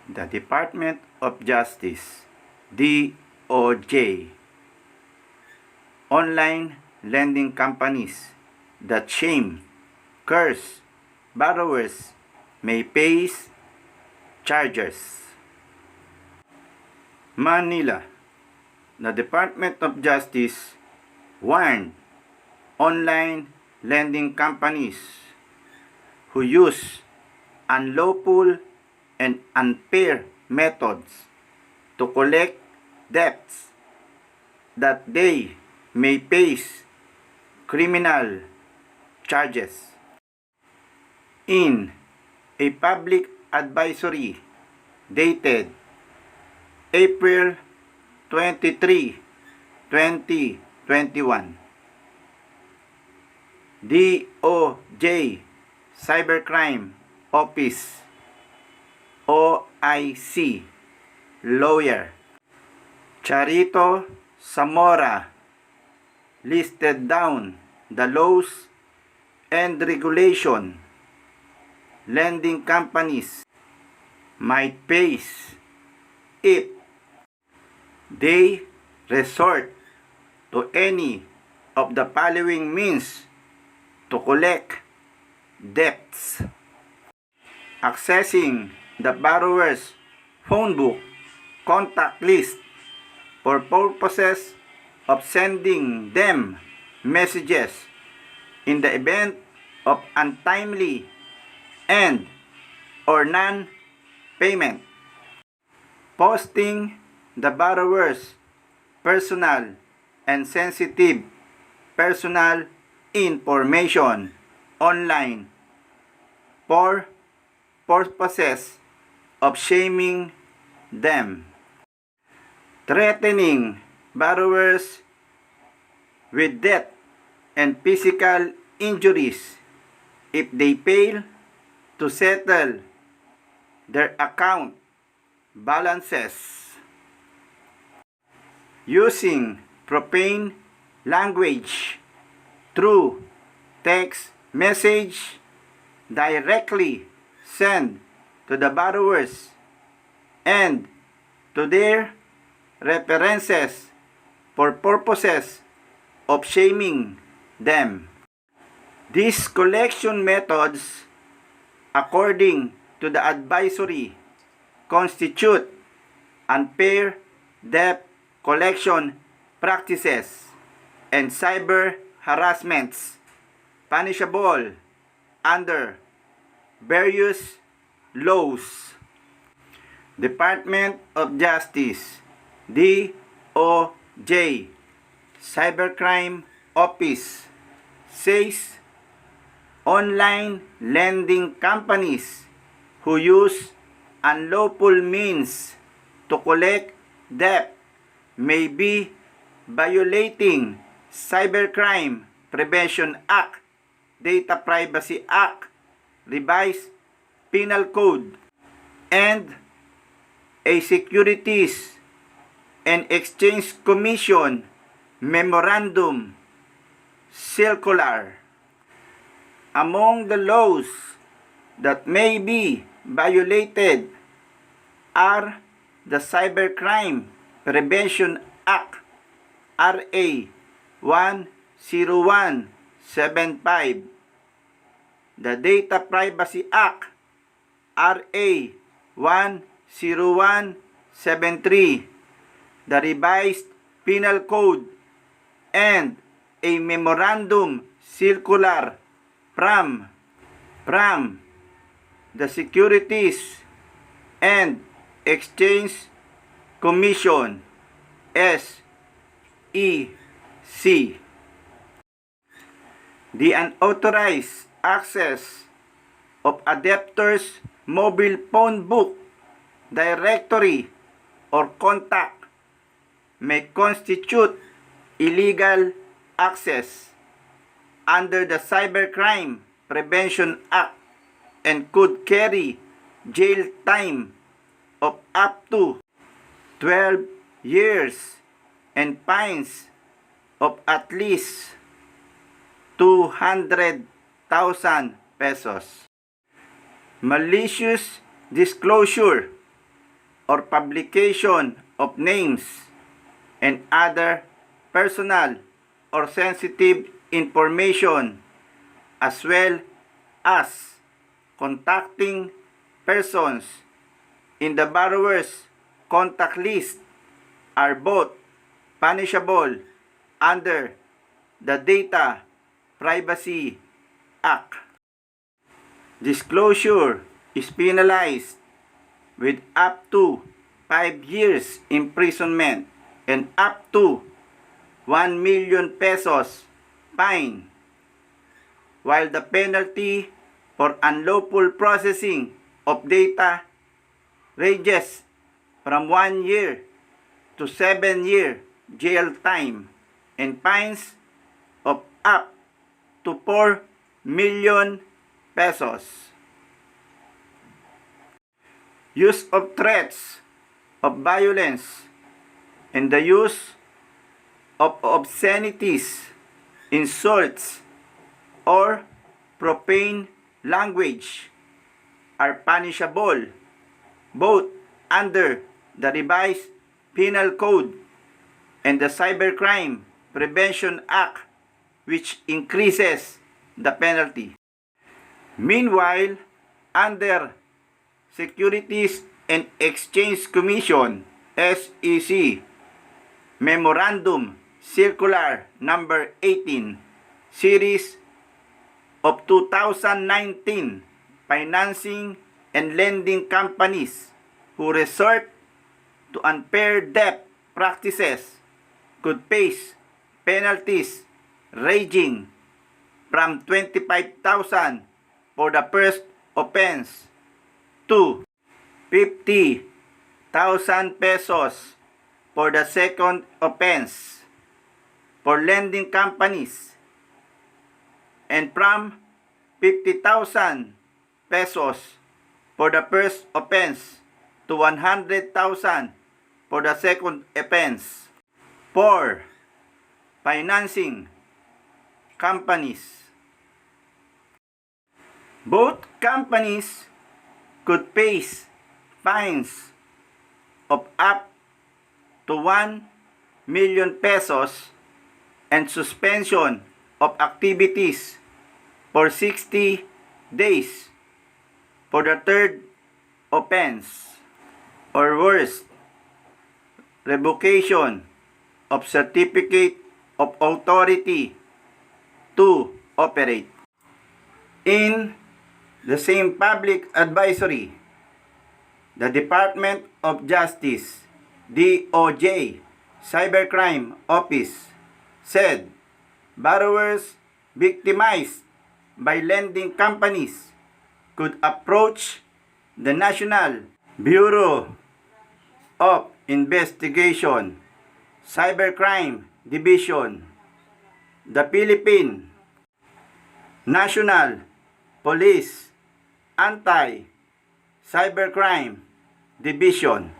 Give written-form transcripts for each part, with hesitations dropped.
the Department of Justice, DOJ, online lending companies that shame, curse borrowers may face charges. Manila, the Department of Justice warned online lending companies who use unlawful and unfair methods to collect debts that they may face criminal charges. In a public advisory dated April 23, 2021, DOJ Cybercrime Office OIC lawyer Charito Zamora listed down the laws and regulation lending companies might face if they resort to any of the following means to collect debts: accessing the borrower's phone book, contact list for purposes of sending them messages in the event of untimely and or non-payment, posting the borrower's personal and sensitive personal information online for purposes of shaming them, threatening borrowers with death and physical injuries if they fail to settle their account balances, using profane language through text message directly sent to the borrowers and to their references for purposes of shaming them. These collection methods, according to the advisory, constitute unfair debt collection practices and cyber harassments punishable under various laws. Department of Justice, DOJ Cybercrime Office says online lending companies who use unlawful means to collect debt may be violating Cybercrime Prevention Act, Data Privacy Act, Revised Penal Code, and a Securities and Exchange Commission Memorandum Circular. Among the laws that may be violated are the Cybercrime Prevention Act, RA 10175, the Data Privacy Act, RA 10173, the Revised Penal Code, and a Memorandum Circular from the Securities and Exchange Commission, SEC. The unauthorized access of a debtor's mobile phone book, directory, or contact may constitute illegal access under the Cybercrime Prevention Act and could carry jail time of up to 12 years and fines of at least 200,000 pesos. Malicious disclosure or publication of names and other personal or sensitive information, as well as contacting persons in the borrower's contact list, are both punishable under the Data Privacy Act. Disclosure is penalized with up to 5 years imprisonment and up to 1 million pesos fine, while the penalty for unlawful processing of data ranges from 1 year to 7-year jail time and fines of up to 4 million pesos. Use of threats of violence and the use of obscenities, insults, or profane language are punishable both under the Revised Penal Code and the Cybercrime Prevention Act, which increases the penalty. Meanwhile, under Securities and Exchange Commission (SEC) Memorandum Circular Number 18 Series of 2019, financing and lending companies who resort to unfair debt practices could face penalties ranging from 25,000 for the first offense to 50,000 pesos for the second offense for lending companies, and from 50,000 pesos for the first offense to 100,000 for the second offense. For financing companies, both companies could face fines of up to 1 million pesos and suspension of activities for 60 days for the third offense, or worse, revocation of certificate of authority to operate. In the same public advisory, the Department of Justice, DOJ Cybercrime Office, said borrowers victimized by lending companies could approach the National Bureau of Investigation, Cybercrime Division, the Philippine National Police Anti-Cybercrime Division,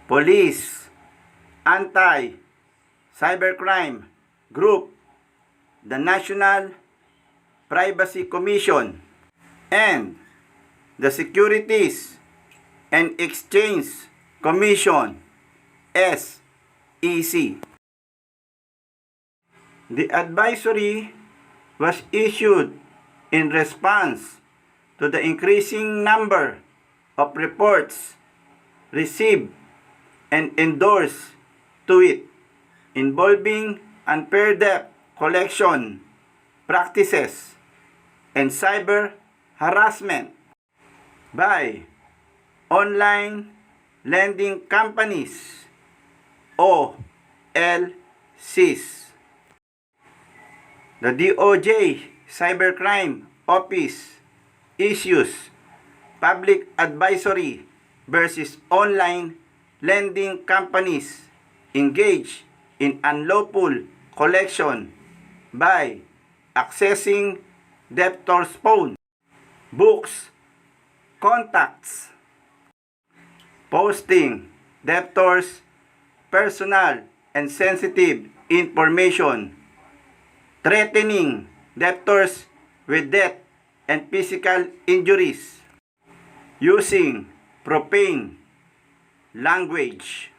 Police Anti-Cybercrime Group, the National Privacy Commission, and the Securities and Exchange Commission, SEC. The advisory was issued in response to the increasing number of reports received and endorsed to it involving unfair debt collection practices and cyber harassment by online lending companies, OLCs. The DOJ Cybercrime Office issues public advisory versus online lending companies engaged in unlawful collection by accessing debtors' phone, books, contacts, posting debtors' personal and sensitive information, threatening debtors with death and physical injuries, using profane language.